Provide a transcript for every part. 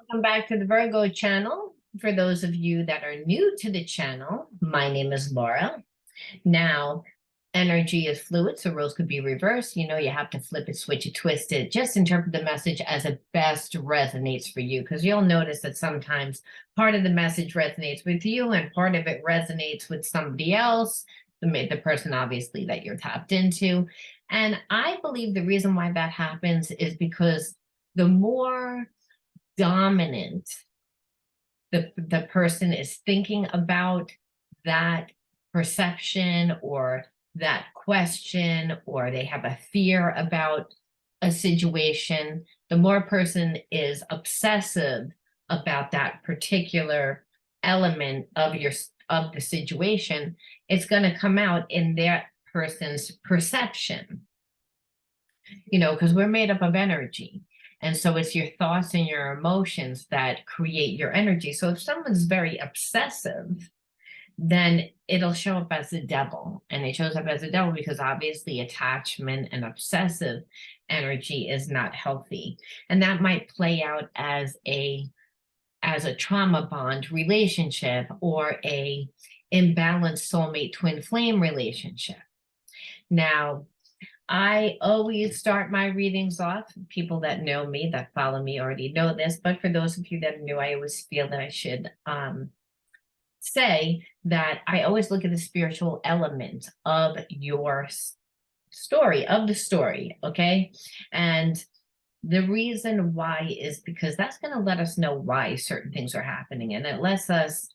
Welcome back to the Virgo channel. For those of you that are new to the channel, my name is Laura. Now, energy is fluid, so roles could be reversed. You have to flip it, switch it, twist it. Just interpret the message as it best resonates for you, because you'll notice that sometimes part of the message resonates with you and part of it resonates with somebody else, the person obviously that you're tapped into. And I believe the reason why that happens is because the more dominant the person is thinking about that perception or that question, or they have a fear about a situation, the more a person is obsessive about that particular element of the situation, it's going to come out in that person's perception, because we're made up of energy. And so it's your thoughts and your emotions that create your energy. So if someone's very obsessive, then it'll show up as the devil. And it shows up as the devil because obviously attachment and obsessive energy is not healthy. And that might play out as a trauma bond relationship or a imbalanced soulmate twin flame relationship. Now, I always start my readings off. People that know me, that follow me already know this, but for those of you that are new, I always feel that I should say that I always look at the spiritual element of your story, okay? And the reason why is because that's going to let us know why certain things are happening, and it lets us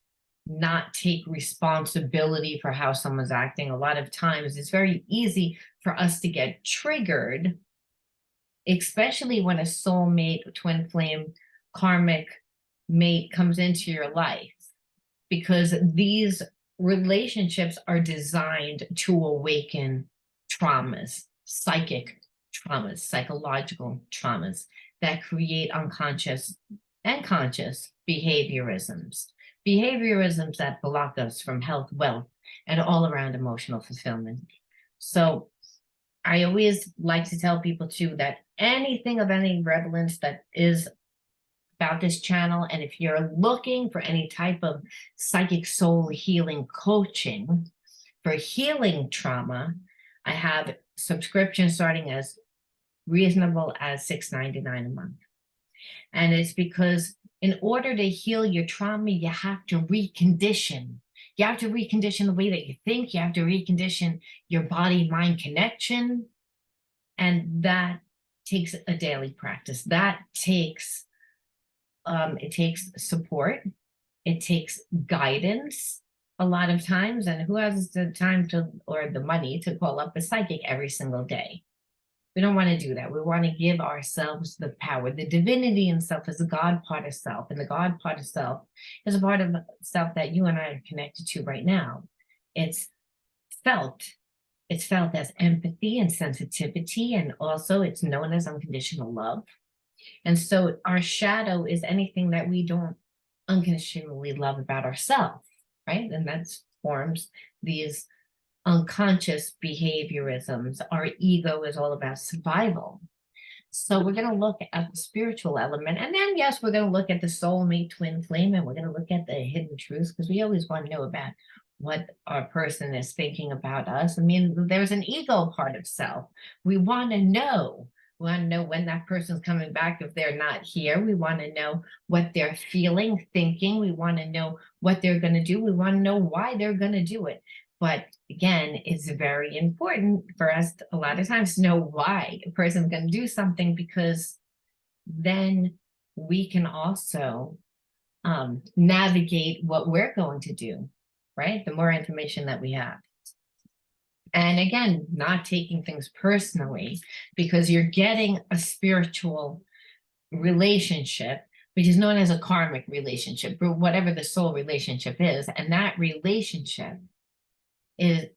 not take responsibility for how someone's acting. A lot of times it's very easy for us to get triggered, especially when a soulmate, twin flame, karmic mate comes into your life, because these relationships are designed to awaken traumas, psychic traumas, psychological traumas that create unconscious and conscious behaviorisms that block us from health, wealth, and all around emotional fulfillment. So I always like to tell people too that anything of any relevance that is about this channel, and if you're looking for any type of psychic soul healing coaching for healing trauma, I have subscriptions starting as reasonable as $6.99 a month. And it's because in order to heal your trauma, you have to recondition. You have to recondition the way that you think. You have to recondition your body-mind connection. And that takes a daily practice. That takes, it takes support. It takes guidance a lot of times. And who has the time or the money to call up a psychic every single day? We don't want to do that. We want to give ourselves the power. The divinity in self is the God part of self. And the God part of self is a part of self that you and I are connected to right now. It's felt. It's felt as empathy and sensitivity. And also it's known as unconditional love. And so our shadow is anything that we don't unconditionally love about ourselves, right? And that forms these unconscious behaviorisms. Our ego is all about survival. So we're going to look at the spiritual element. And then, yes, we're going to look at the soulmate twin flame, and we're going to look at the hidden truths, because we always want to know about what our person is thinking about us. I mean, there's an ego part of self. We want to know. We want to know when that person's coming back. If they're not here, we want to know what they're feeling, thinking. We want to know what they're going to do. We want to know why they're going to do it. But again, it's very important for us a lot of times to know why a person's going to do something, because then we can also navigate what we're going to do, right? The more information that we have. And again, not taking things personally, because you're getting a spiritual relationship, which is known as a karmic relationship, or whatever the soul relationship is. And that relationship is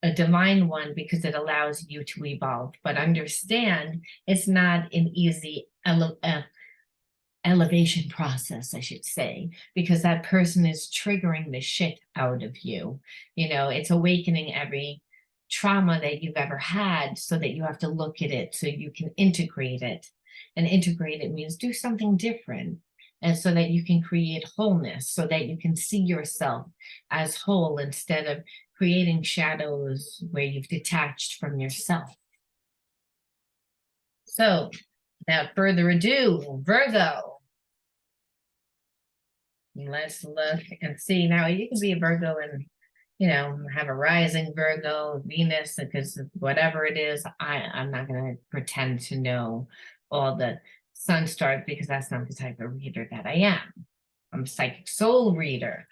a divine one because it allows you to evolve. But understand, it's not an easy elevation process, I should say, because that person is triggering the shit out of you. It's awakening every trauma that you've ever had, so that you have to look at it so you can integrate it. And integrate it means do something different. and so that you can create wholeness, so that you can see yourself as whole instead of creating shadows where you've detached from yourself. So, without further ado, Virgo. Let's look and see. Now, you can be a Virgo and, you know, have a rising Virgo, Venus, because whatever it is, I'm not going to pretend to know all the sun stars because that's not the type of reader that I am. I'm a psychic soul reader.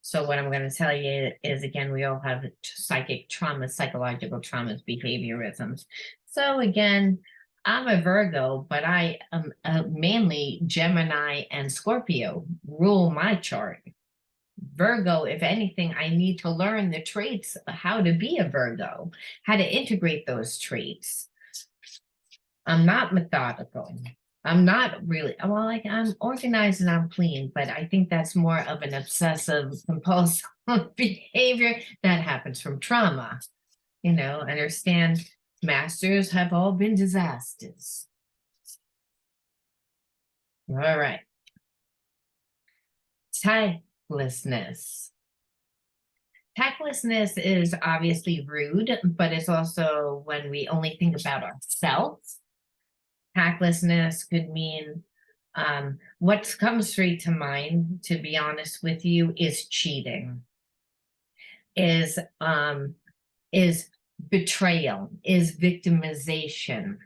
So what I'm going to tell you is, again, we all have psychic traumas, psychological traumas, behaviorisms. So again, I'm a Virgo, but I am mainly Gemini and Scorpio rule my chart. Virgo, if anything, I need to learn the traits, how to be a Virgo, how to integrate those traits. I'm not methodical. I'm not really, well, like I'm organized and I'm clean, but I think that's more of an obsessive compulsive behavior that happens from trauma. You know, understand masters have all been disasters. All right. Tactlessness. Tactlessness is obviously rude, but it's also when we only think about ourselves. Tactlessness could mean what comes straight to mind, to be honest with you, is cheating, is betrayal, is victimization.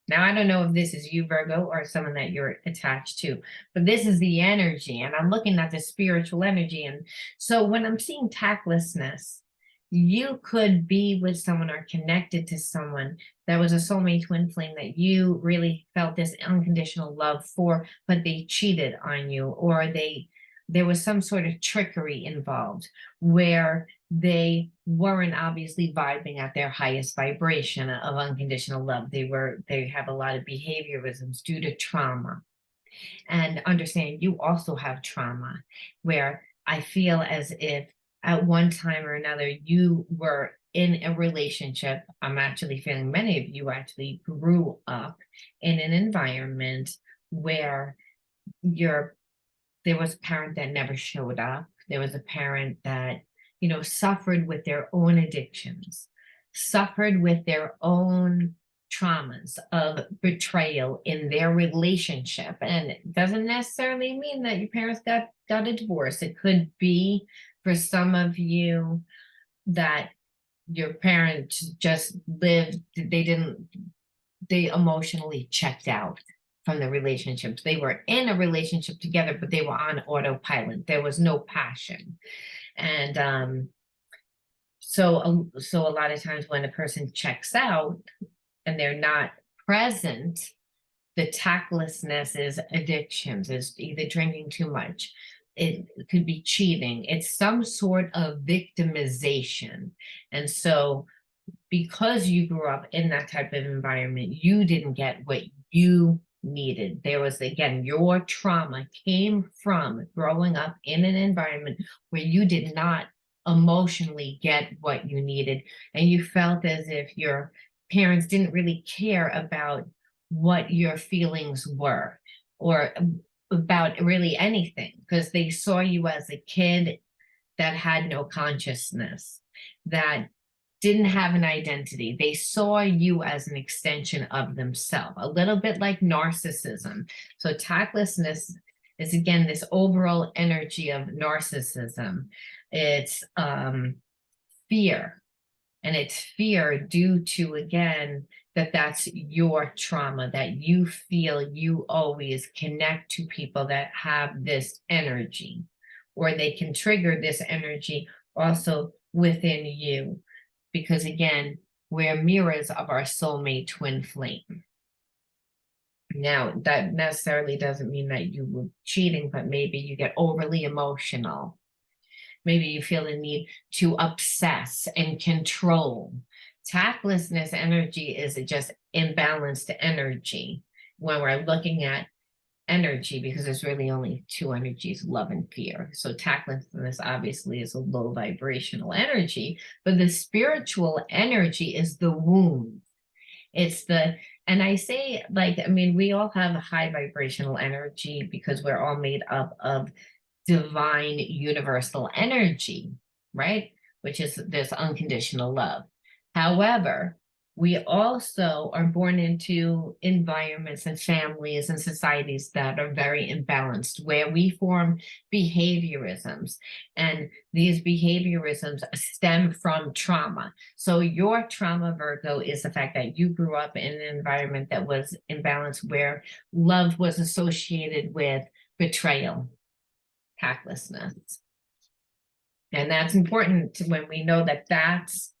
Now, I don't know if this is you, Virgo, or someone that you're attached to, but this is the energy, and I'm looking at the spiritual energy. And so when I'm seeing tactlessness, you could be with someone or connected to someone that was a soulmate twin flame that you really felt this unconditional love for, but they cheated on you, or there was some sort of trickery involved where they weren't obviously vibing at their highest vibration of unconditional love. They have a lot of behaviorisms due to trauma. And understand you also have trauma, where I feel as if at one time or another you were in a relationship. I'm actually feeling many of you actually grew up in an environment where there was a parent that never showed up. There was a parent that, you know, suffered with their own addictions, suffered with their own traumas of betrayal in their relationship. And it doesn't necessarily mean that your parents got a divorce. It could be for some of you that your parents just lived, they emotionally checked out from the relationships. They were in a relationship together, but they were on autopilot. There was no passion. And so a lot of times when a person checks out and they're not present, the tactlessness is addictions, is either drinking too much. It could be cheating. It's some sort of victimization. And so because you grew up in that type of environment, you didn't get what you needed. There was, again, your trauma came from growing up in an environment where you did not emotionally get what you needed. And you felt as if your parents didn't really care about what your feelings were or about really anything, because they saw you as a kid that had no consciousness, that didn't have an identity. They saw you as an extension of themselves, a little bit like narcissism. So tactlessness is, again, this overall energy of narcissism. It's fear, and it's fear due to, again, that's your trauma, that you feel you always connect to people that have this energy, or they can trigger this energy also within you. Because again, we're mirrors of our soulmate twin flame. Now, that necessarily doesn't mean that you were cheating, but maybe you get overly emotional. Maybe you feel the need to obsess and control. Tactlessness energy is just imbalanced energy when we're looking at energy, because there's really only two energies, love and fear. So tactlessness obviously is a low vibrational energy, but the spiritual energy is the wound. It's the And I say, like, I mean, we all have a high vibrational energy because we're all made up of divine universal energy, right? Which is this unconditional love. However, we also are born into environments and families and societies that are very imbalanced, where we form behaviorisms. And these behaviorisms stem from trauma. So your trauma, Virgo, is the fact that you grew up in an environment that was imbalanced, where love was associated with betrayal, tactlessness. And that's important when we know that that's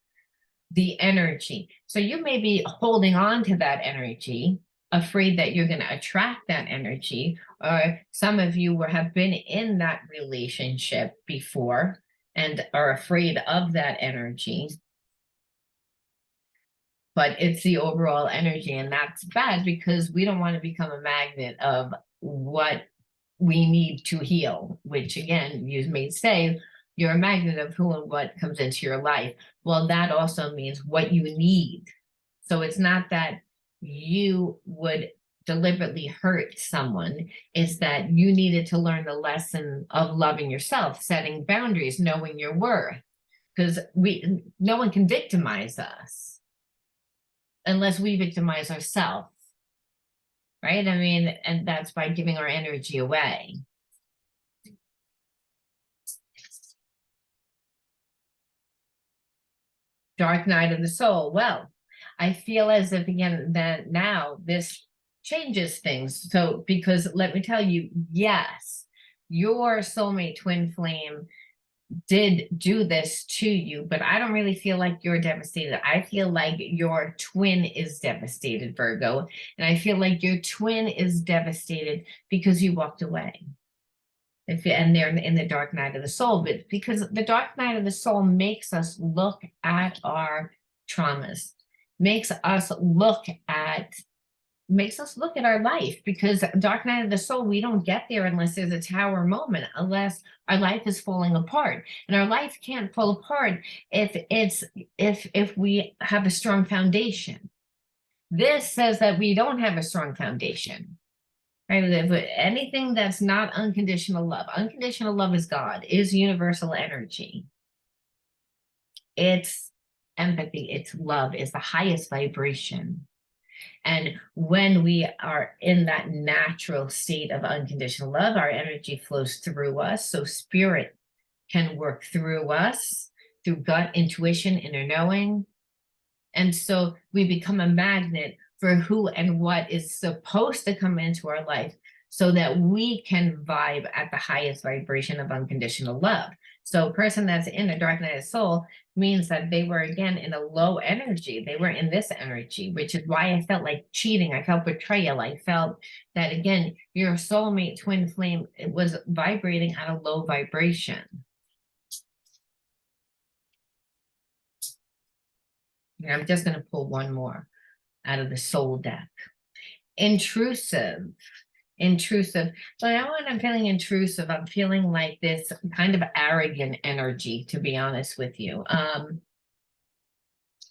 the energy. So you may be holding on to that energy, afraid that you're going to attract that energy, or some of you have been in that relationship before and are afraid of that energy. But it's the overall energy, and that's bad because we don't want to become a magnet of what we need to heal, which again, you may say you're a magnet of who and what comes into your life. Well, that also means what you need. So it's not that you would deliberately hurt someone, it's that you needed to learn the lesson of loving yourself, setting boundaries, knowing your worth. Because no one can victimize us unless we victimize ourselves. Right? I mean, and that's by giving our energy away. Dark night of the soul. Well, I feel as if, again, that now this changes things. So, because let me tell you, yes, your soulmate twin flame did do this to you, but I don't really feel like you're devastated. I feel like your twin is devastated, Virgo. And I feel like your twin is devastated because you walked away. And they're in the dark night of the soul, but because the dark night of the soul makes us look at our traumas, makes us look at our life, because dark night of the soul, we don't get there unless there's a tower moment, unless our life is falling apart. And our life can't fall apart if we have a strong foundation. This says that we don't have a strong foundation. Right? Anything that's not unconditional love is God, is universal energy. It's empathy, it's love, is the highest vibration. And when we are in that natural state of unconditional love, our energy flows through us. So spirit can work through us, through gut, intuition, inner knowing. And so we become a magnet for who and what is supposed to come into our life, so that we can vibe at the highest vibration of unconditional love. So a person that's in a dark night of soul means that they were, again, in a low energy. They were in this energy, which is why I felt like cheating. I felt betrayal. I felt that, again, your soulmate twin flame, it was vibrating at a low vibration. And I'm just going to pull one more out of the soul deck. Intrusive. So now when I'm feeling intrusive, I'm feeling like this kind of arrogant energy, to be honest with you.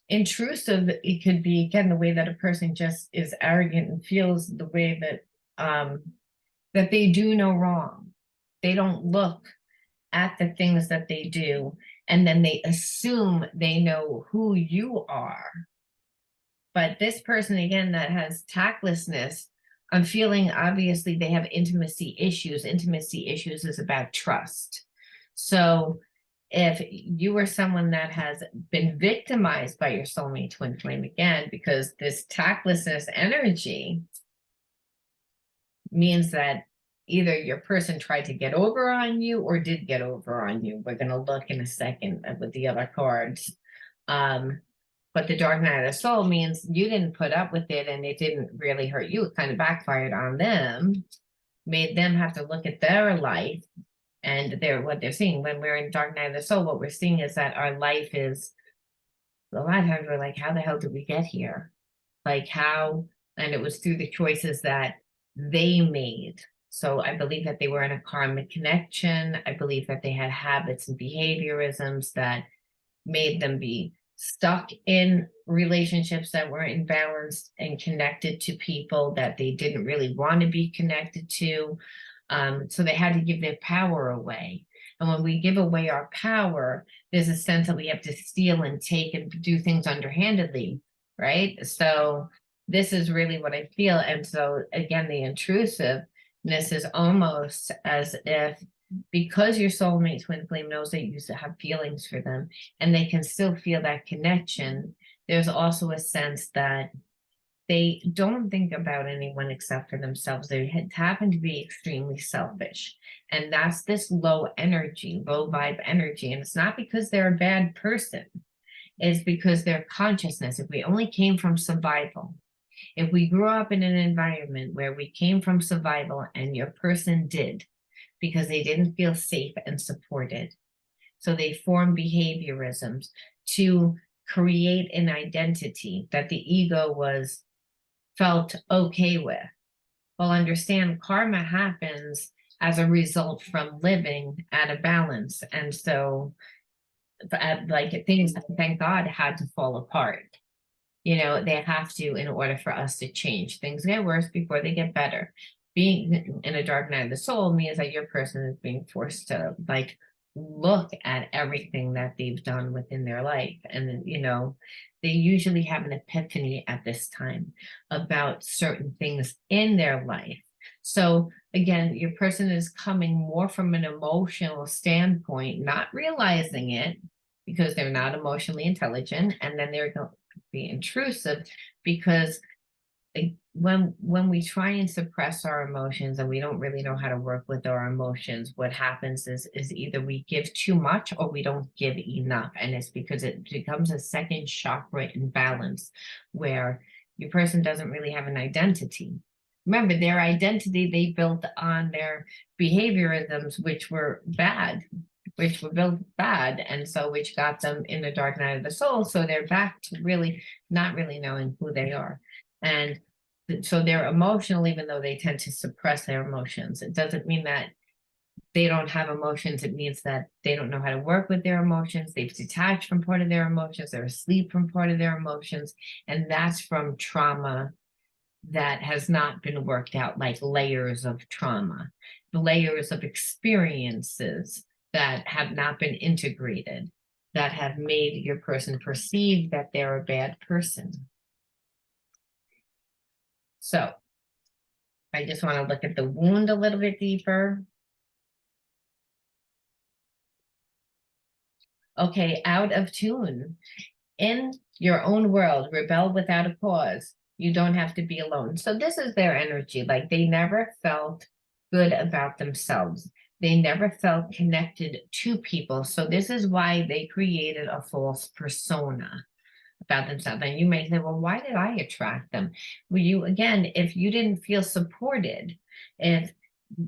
Intrusive, it could be, again, the way that a person just is arrogant and feels the way that that they do no wrong. They don't look at the things that they do, and then they assume they know who you are. But this person, again, that has tactlessness, I'm feeling obviously they have intimacy issues. Intimacy issues is about trust. So if you are someone that has been victimized by your soulmate twin flame, again, because this tactlessness energy means that either your person tried to get over on you or did get over on you. We're going to look in a second with the other cards. But the dark night of the soul means you didn't put up with it and it didn't really hurt you. It kind of backfired on them, made them have to look at their life and what they're seeing. When we're in dark night of the soul, what we're seeing is that our life is, a lot of times we're like, how the hell did we get here? Like how, and it was through the choices that they made. So I believe that they were in a karmic connection. I believe that they had habits and behaviorisms that made them be stuck in relationships that were imbalanced and connected to people that they didn't really want to be connected to. So they had to give their power away. And when we give away our power, there's a sense that we have to steal and take and do things underhandedly, right? So this is really what I feel. And so again, the intrusiveness is almost as if, because your soulmate twin flame knows that you used to have feelings for them and they can still feel that connection, there's also a sense that they don't think about anyone except for themselves. They happen to be extremely selfish. And that's this low energy, low vibe energy. And it's not because they're a bad person. It's because their consciousness, if we only came from survival, if we grew up in an environment where we came from survival and your person did, because they didn't feel safe and supported. So they form behaviorisms to create an identity that the ego felt okay with. Well, understand karma happens as a result from living at a balance. And so like things, thank God, had to fall apart. You know, they have to in order for us to change. Things get worse before they get better. Being in a dark night of the soul means that your person is being forced to like look at everything that they've done within their life. And, you know, they usually have an epiphany at this time about certain things in their life. So again, your person is coming more from an emotional standpoint, not realizing it because they're not emotionally intelligent. And then they're going to be intrusive because when we try and suppress our emotions and we don't really know how to work with our emotions, what happens is either we give too much or we don't give enough. And it's because it becomes a second chakra imbalance where your person doesn't really have an identity. Remember, their identity they built on their behaviorisms, which were bad, which were built bad, and so which got them in the dark night of the soul. So they're back to really not really knowing who they are. And so they're emotional, even though they tend to suppress their emotions. It doesn't mean that they don't have emotions. It means that they don't know how to work with their emotions. They've detached from part of their emotions. They're asleep from part of their emotions. And that's from trauma that has not been worked out, like layers of trauma, layers of experiences that have not been integrated, that have made your person perceive that they're a bad person. So I just want to look at the wound a little bit deeper. Okay, out of tune. In your own world, rebel without a cause. You don't have to be alone. So this is their energy. Like they never felt good about themselves. They never felt connected to people. So this is why they created a false persona about themselves. And you may say, well, why did I attract them? Well, you, again, if you didn't feel supported, if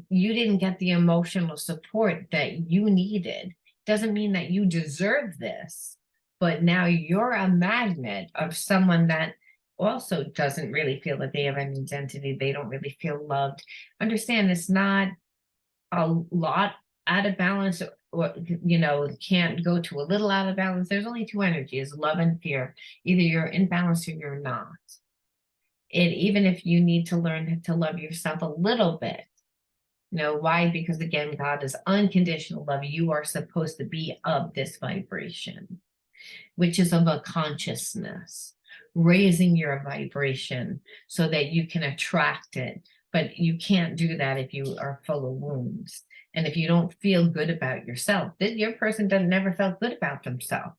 you didn't get the emotional support that you needed, doesn't mean that you deserve this. But now you're a magnet of someone that also doesn't really feel that they have an identity. They don't really feel loved. Understand, it's not a lot out of balance, or you know, can't go to a little out of balance. There's only two energies, love and fear. Either you're in balance or you're not. And even if you need to learn to love yourself a little bit, you know why? Because again, God is unconditional love. You are supposed to be of this vibration, which is of a consciousness, raising your vibration so that you can attract it. But you can't do that if you are full of wounds. And if you don't feel good about yourself, your person never felt good about themselves.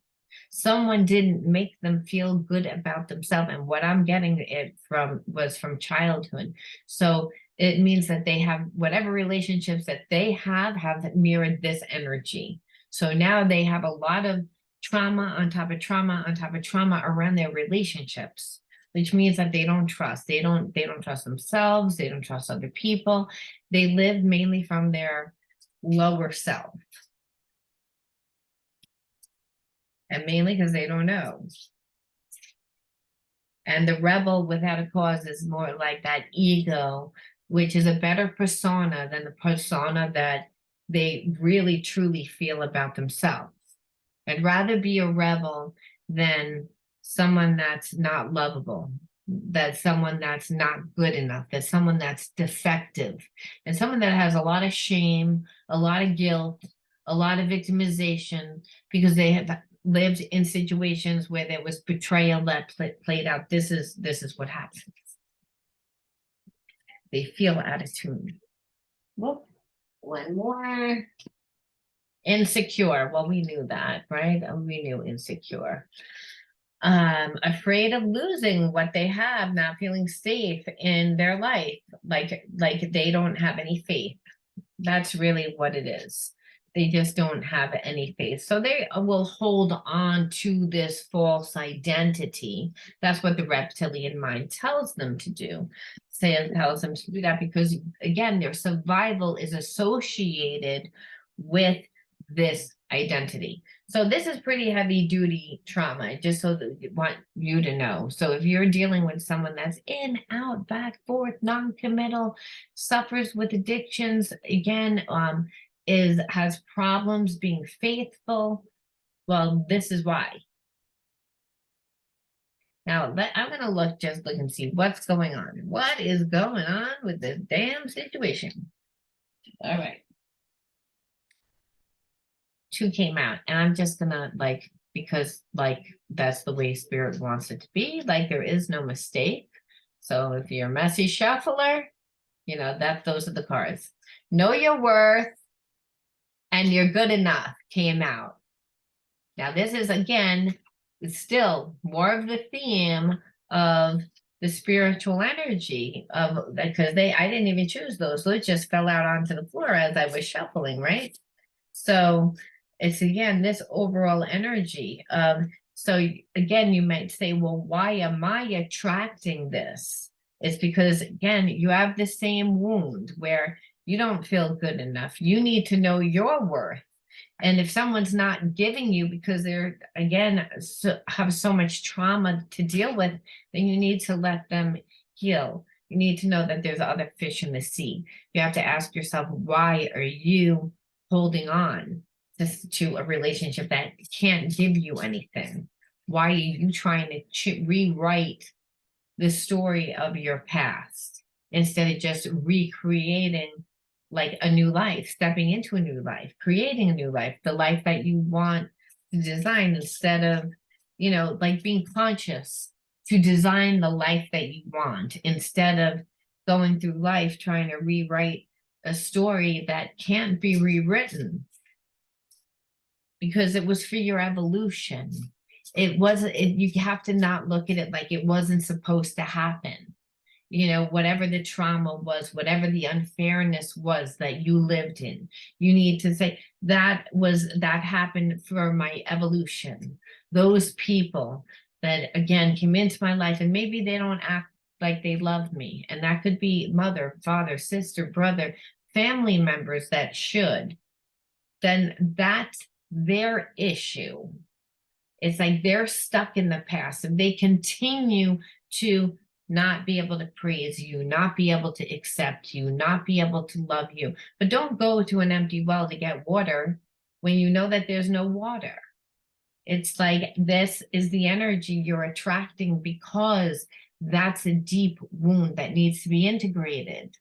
Someone didn't make them feel good about themselves. And what I'm getting it from was from childhood. So it means that they have whatever relationships that they have mirrored this energy. So now they have a lot of trauma on top of trauma on top of trauma around their relationships, which means that they don't trust. They don't trust themselves. They don't trust other people. They live mainly from their lower self. And mainly because they don't know. And the rebel without a cause is more like that ego, which is a better persona than the persona that they really truly feel about themselves. I'd rather be a rebel than someone that's not lovable, that's someone that's not good enough, that's someone that's defective, and someone that has a lot of shame, a lot of guilt, a lot of victimization because they have lived in situations where there was betrayal that played out. This is what happens. They feel out of tune. Well, one more. Insecure. Well, we knew that, right? We knew insecure. Afraid of losing what they have, not feeling safe in their life, like they don't have any faith. That's really what it is. They just don't have any faith. So they will hold on to this false identity. That's what the reptilian mind tells them to do. Tells them to do that because, again, their survival is associated with this identity. So this is pretty heavy duty trauma, just so that I want you to know. So if you're dealing with someone that's in, out, back, forth, non-committal, suffers with addictions, again, has problems being faithful, well, this is why. Now, I'm going to look and see what's going on. What is going on with this damn situation? All right. 2 came out, and I'm just gonna because that's the way spirit wants it to be. There is no mistake. So if you're a messy shuffler, those are the cards. Know your worth and you're good enough came out. Now this is again still more of the theme of the spiritual energy of because I didn't even choose those. Those just fell out onto the floor as I was shuffling, right? So it's again this overall energy. So again, you might say, well, why am I attracting this? It's because again, you have the same wound where you don't feel good enough. You need to know your worth. And if someone's not giving you because they're again have so much trauma to deal with, then you need to let them heal. You need to know that there's other fish in the sea. You have to ask yourself, why are you holding on to a relationship that can't give you anything? Why are you trying to rewrite the story of your past instead of just recreating a new life, stepping into a new life, creating a new life, the life that you want to design instead of, being conscious to design the life that you want instead of going through life trying to rewrite a story that can't be rewritten because it was for your evolution. It wasn't, you have to not look at it like it wasn't supposed to happen. Whatever the trauma was, whatever the unfairness was that you lived in, you need to say that happened for my evolution. Those people that again came into my life and maybe they don't act like they love me. And that could be mother, father, sister, brother, family members that should, then that's their issue. It's like they're stuck in the past and they continue to not be able to praise you, not be able to accept you, not be able to love you. But don't go to an empty well to get water when you know that there's no water. It's like this is the energy you're attracting because that's a deep wound that needs to be integrated.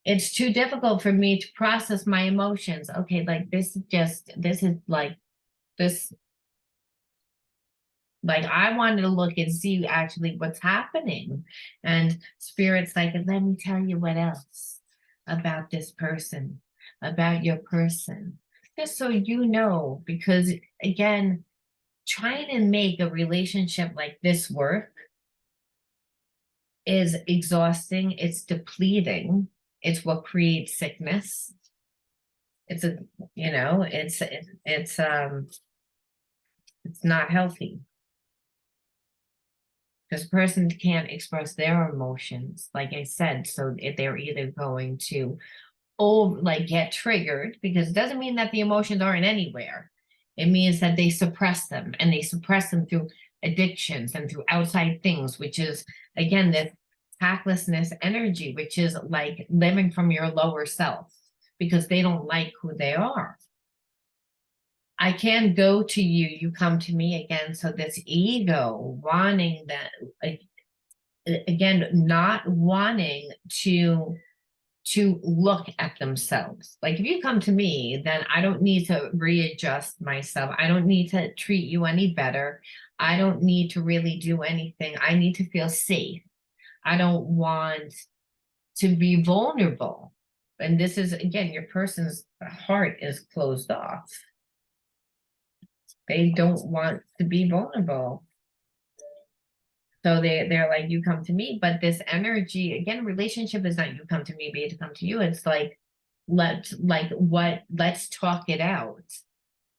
It's too difficult for me to process my emotions. Okay, I wanted to look and see actually what's happening. And spirit's like, let me tell you what else about this person, about your person. Just so you know, because again, trying to make a relationship like this work is exhausting. It's depleting. It's what creates sickness. It's not healthy. Because a person can't express their emotions, like I said, so if they're either going to get triggered, because it doesn't mean that the emotions aren't anywhere. It means that they suppress them, and they suppress them through addictions and through outside things, which is again the tactlessness energy, which is like living from your lower self because they don't like who they are. I can't go to you, you come to me again. So this ego wanting that, like, again, not wanting to look at themselves. Like if you come to me, then I don't need to readjust myself. I don't need to treat you any better. I don't need to really do anything. I need to feel safe. I don't want to be vulnerable. And this is, again, your person's heart is closed off. They don't want to be vulnerable. So they're like, you come to me, but this energy, again, relationship is not you come to me, be to come to you. It's like, let's talk it out.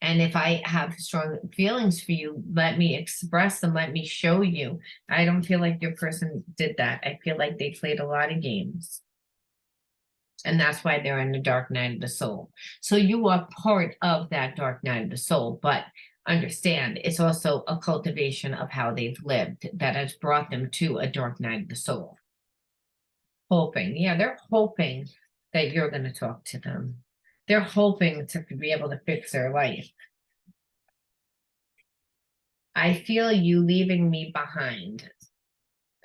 And if I have strong feelings for you, let me express them, let me show you. I don't feel like your person did that. I feel like they played a lot of games. And that's why they're in the dark night of the soul. So you are part of that dark night of the soul, but understand it's also a cultivation of how they've lived that has brought them to a dark night of the soul. Hoping, yeah, they're hoping that you're going to talk to them. They're hoping to be able to fix their life. I feel you leaving me behind.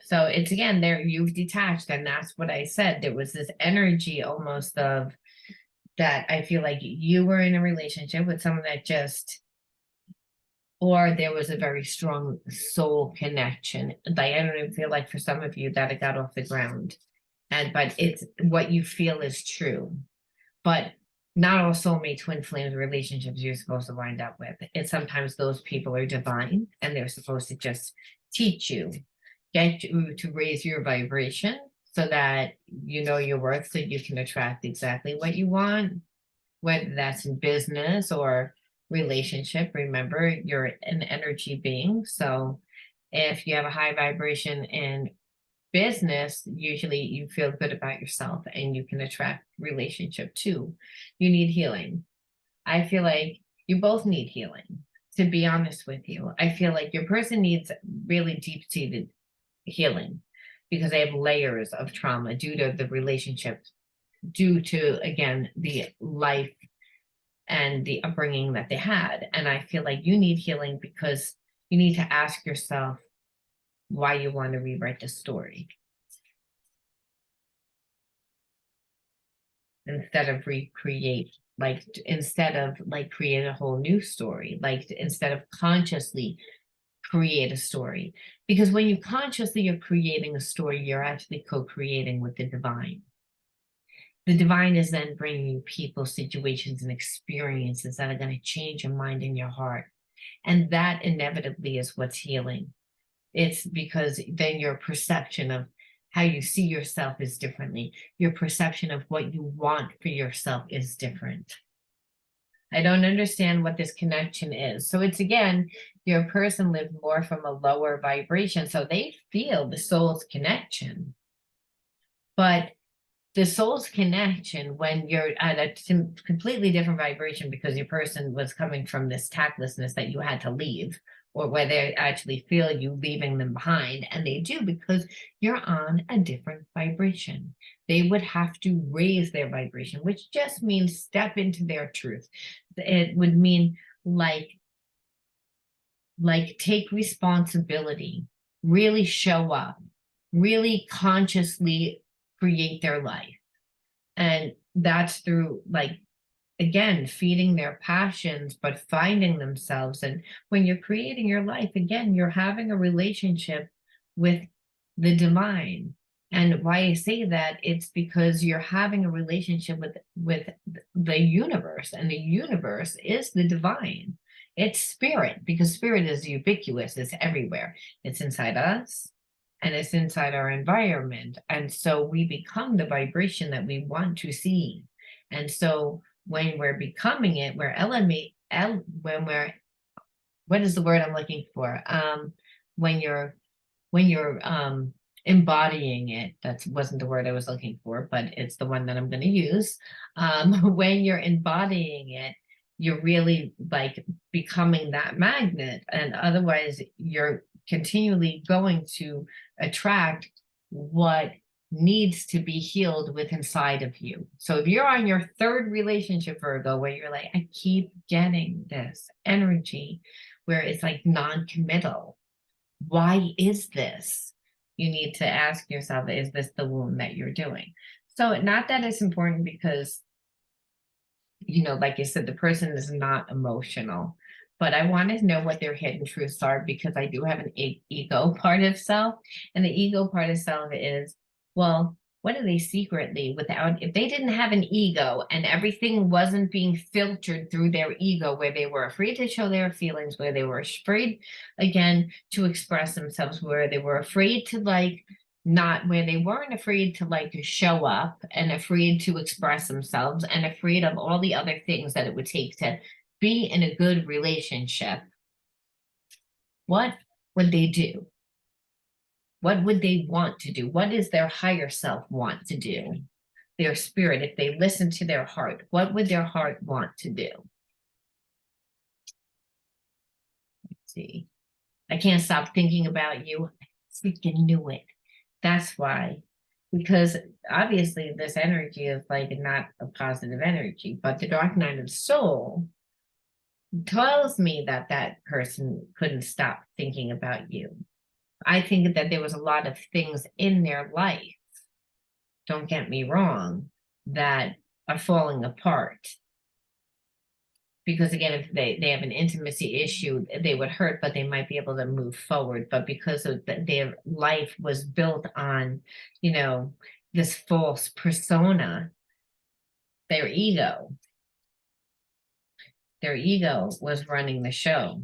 So it's again, there you've detached, and that's what I said. There was this energy almost of that. I feel like you were in a relationship with someone that just, or there was a very strong soul connection. Like I don't even feel like for some of you that it got off the ground. But it's what you feel is true. But not all soulmate twin flames relationships you're supposed to wind up with. It's sometimes those people are divine and they're supposed to just teach you, get you to raise your vibration so that you know your worth, so you can attract exactly what you want, whether that's in business or relationship. Remember, you're an energy being. So if you have a high vibration in business, usually you feel good about yourself and you can attract relationship too. You need healing. I feel like you both need healing, to be honest with you. I feel like your person needs really deep-seated healing because they have layers of trauma due to the relationship, due to, again, the life and the upbringing that they had. And I feel like you need healing because you need to ask yourself why you want to rewrite the story instead of recreate, like instead of like create a whole new story, like instead of consciously create a story. Because when you consciously are creating a story, you're actually co-creating with the divine. The divine is then bringing you people, situations, and experiences that are going to change your mind and your heart. And that inevitably is what's healing. It's because then your perception of how you see yourself is differently. Your perception of what you want for yourself is different. I don't understand what this connection is. So it's again, your person lived more from a lower vibration. So they feel the soul's connection. But the soul's connection, when you're at a completely different vibration because your person was coming from this tactlessness that you had to leave, or where they actually feel you leaving them behind, and they do because you're on a different vibration. They would have to raise their vibration, which just means step into their truth. It would mean like take responsibility, really show up, really consciously create their life. And that's through, like, again, feeding their passions, but finding themselves. And when you're creating your life, again, you're having a relationship with the divine. And why I say that, it's because you're having a relationship with the universe, and the universe is the divine. It's spirit, because spirit is ubiquitous, it's everywhere. It's inside us and it's inside our environment. And so we become the vibration that we want to see. And so when we're becoming it, when we're, what is the word I'm looking for? When you're embodying it, that wasn't the word I was looking for, but it's the one that I'm going to use. When you're embodying it, you're really like becoming that magnet, and otherwise you're continually going to attract what needs to be healed with inside of you. So if you're on your third relationship, Virgo, where you're like, I keep getting this energy where it's like non-committal. Why is this? You need to ask yourself, is this the wound that you're doing? So not that it's important because, like you said, the person is not emotional, but I want to know what their hidden truths are, because I do have an ego part of self. And the ego part of self is, well, what are they secretly without, if they didn't have an ego and everything wasn't being filtered through their ego, where they were afraid to show their feelings, where they were afraid, again, to express themselves, where they were afraid to not, where they weren't afraid to show up and afraid to express themselves and afraid of all the other things that it would take to be in a good relationship, what would they do? What would they want to do? What does their higher self want to do? Their spirit, if they listen to their heart, what would their heart want to do? Let's see. I can't stop thinking about you. I freaking knew it. That's why. Because obviously this energy is not a positive energy, but the dark night of the soul tells me that that person couldn't stop thinking about you. I think that there was a lot of things in their life, don't get me wrong, that are falling apart. Because again, if they have an intimacy issue, they would hurt, but they might be able to move forward. But because of their life was built on, this false persona, their ego was running the show.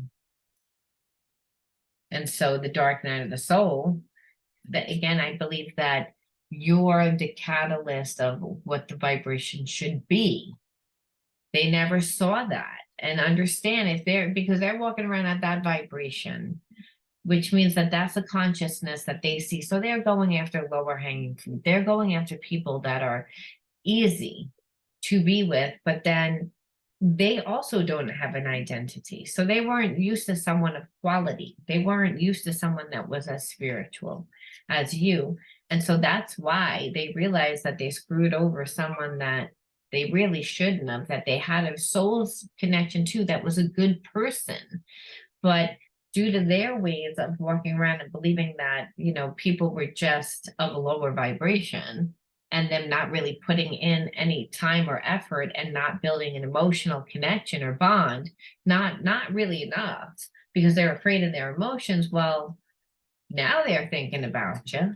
And so the dark night of the soul, that again, I believe that you're the catalyst of what the vibration should be. They never saw that and understand because they're walking around at that vibration, which means that that's a consciousness that they see. So they're going after lower hanging fruit. They're going after people that are easy to be with, but then they also don't have an identity. So they weren't used to someone of quality. They weren't used to someone that was as spiritual as you. And so that's why they realized that they screwed over someone that they really shouldn't have, that they had a soul's connection to, that was a good person. But due to their ways of walking around and believing that, people were just of a lower vibration, and them not really putting in any time or effort and not building an emotional connection or bond, not really enough, because they're afraid of their emotions. Well, now they're thinking about you,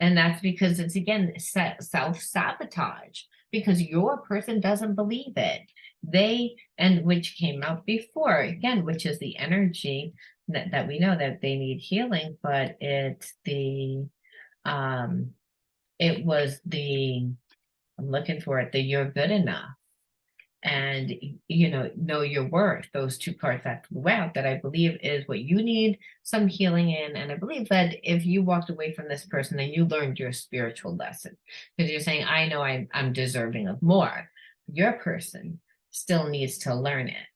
and that's because it's, again, self-sabotage, because your person doesn't believe it. And which came out before, again, which is the energy that we know that they need healing, but it's it was I'm looking for it, the you're good enough. And, know your worth, those two cards that flew out, that I believe is what you need some healing in. And I believe that if you walked away from this person, then you learned your spiritual lesson, because you're saying, I know I'm deserving of more. Your person still needs to learn it.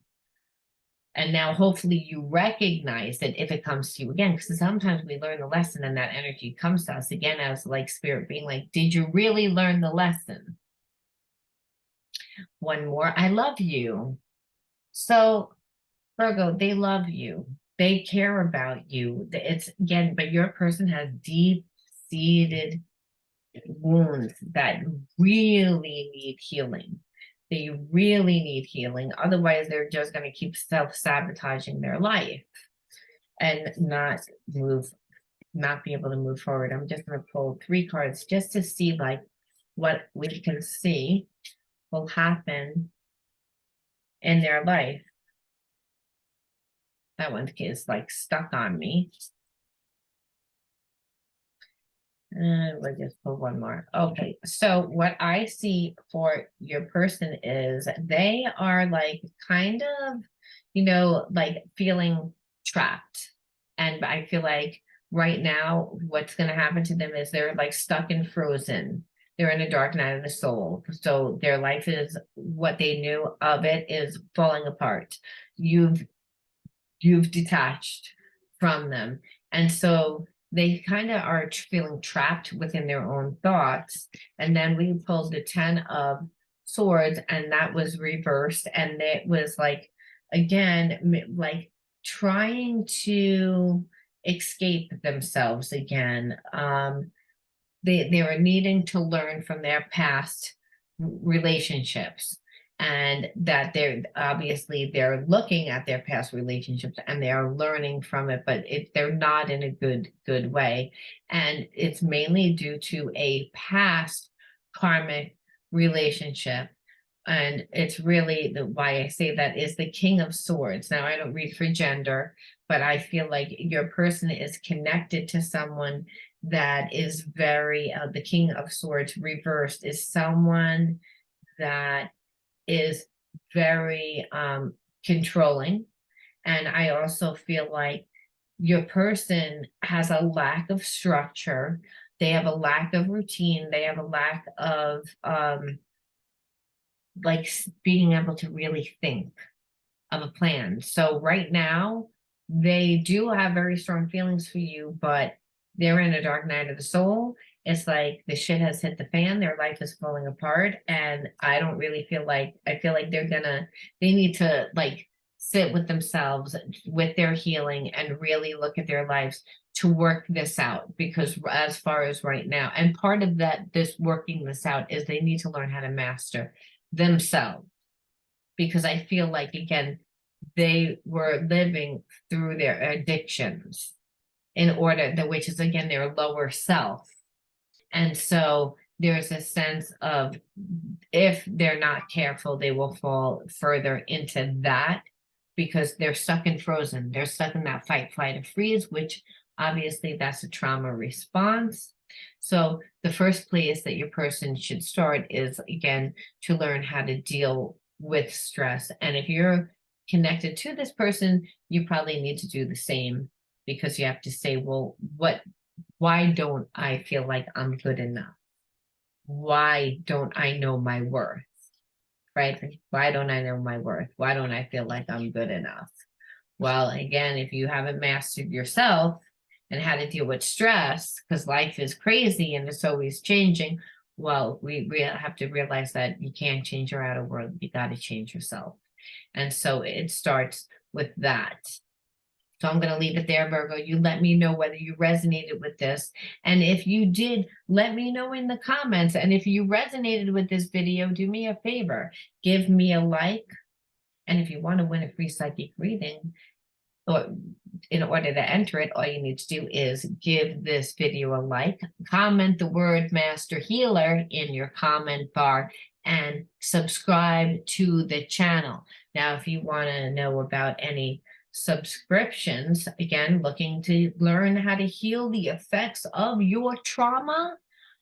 And now hopefully you recognize that if it comes to you again, because sometimes we learn the lesson and that energy comes to us again as spirit being like, did you really learn the lesson? One more, I love you. So Virgo, they love you. They care about you. It's, again, but your person has deep-seated wounds that really need healing. They really need healing. Otherwise, they're just going to keep self-sabotaging their life and not be able to move forward. I'm just going to pull 3 cards just to see what we can see will happen in their life. That one is stuck on me. And we'll just pull one more. Okay, so what I see for your person is they are kind of, feeling trapped. And I feel like right now, what's going to happen to them is they're stuck and frozen. They're in a dark night of the soul. So their life is, what they knew of it is falling apart. You've detached from them. And so they kind of are feeling trapped within their own thoughts. And then we pulled the 10 of swords, and that was reversed. And it was like, again, like trying to escape themselves again. They were needing to learn from their past relationships, and that they're looking at their past relationships and they're learning from it, but they're not in a good way, and it's mainly due to a past karmic relationship. And it's really why I say that is the King of Swords. Now, I don't read for gender, but I feel like your person is connected to someone that is very, the King of Swords reversed is someone that is very controlling. And I also feel like your person has a lack of structure. They have a lack of routine. They have a lack of like being able to really think of a plan. So right now, they do have very strong feelings for you, but they're in a dark night of the soul. It's like the shit has hit the fan, their life is falling apart. And I don't really feel like, I feel like they need to like sit with themselves, with their healing, and really look at their lives to work this out. Because as far as right now, and part of that, this working this out is they need to learn how to master themselves. Because I feel like, again, they were living through their addictions in order, which is again their lower self. And so there's a sense of, if they're not careful, they will fall further into that, because they're stuck and frozen. They're stuck in that fight, flight, or freeze, which obviously that's a trauma response. So the first place that your person should start is, again, to learn how to deal with stress. And if you're connected to this person, you probably need to do the same, because you have to say, well, why don't I feel like I'm good enough? Why don't I know my worth? Right? Why don't I know my worth? Why don't I feel like I'm good enough? Well, again, if you haven't mastered yourself and how to deal with stress, because life is crazy and it's always changing, well, we have to realize that you can't change your outer world. You got to change yourself. And so it starts with that. So I'm going to leave it there, Virgo. You let me know whether you resonated with this. And if you did, let me know in the comments. And if you resonated with this video, do me a favor, give me a like. And if you want to win a free psychic reading, or in order to enter it, all you need to do is give this video a like, comment the word Master Healer in your comment bar, and subscribe to the channel. Now, if you want to know about any subscriptions, again, looking to learn how to heal the effects of your trauma,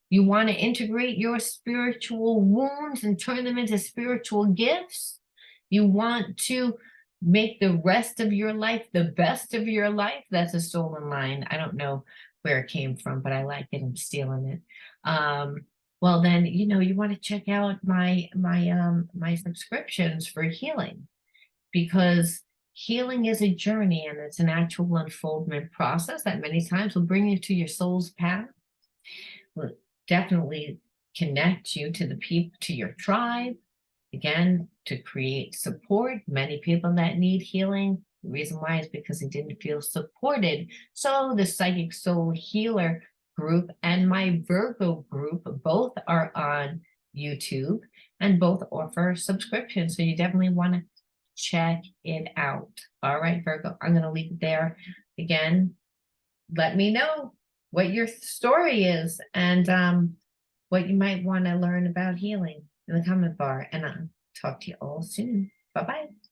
you want to integrate your spiritual wounds and turn them into spiritual gifts, you want to make the rest of your life the best of your life. That's a stolen line. I don't know where it came from, but I like it. I'm stealing it. Well, then, you want to check out my subscriptions for healing, because healing is a journey, and it's an actual unfoldment process that many times will bring you to your soul's path. Will definitely connect you to the people, to your tribe, again, to create support. Many people that need healing, the reason why is because they didn't feel supported. So the Psychic Soul Healer group and my Virgo group both are on YouTube, and both offer subscriptions. So you definitely want to check it out. All right, Virgo, I'm going to leave it there. Again, let me know what your story is, and what you might want to learn about healing in the comment bar. And I'll talk to you all soon. Bye-bye.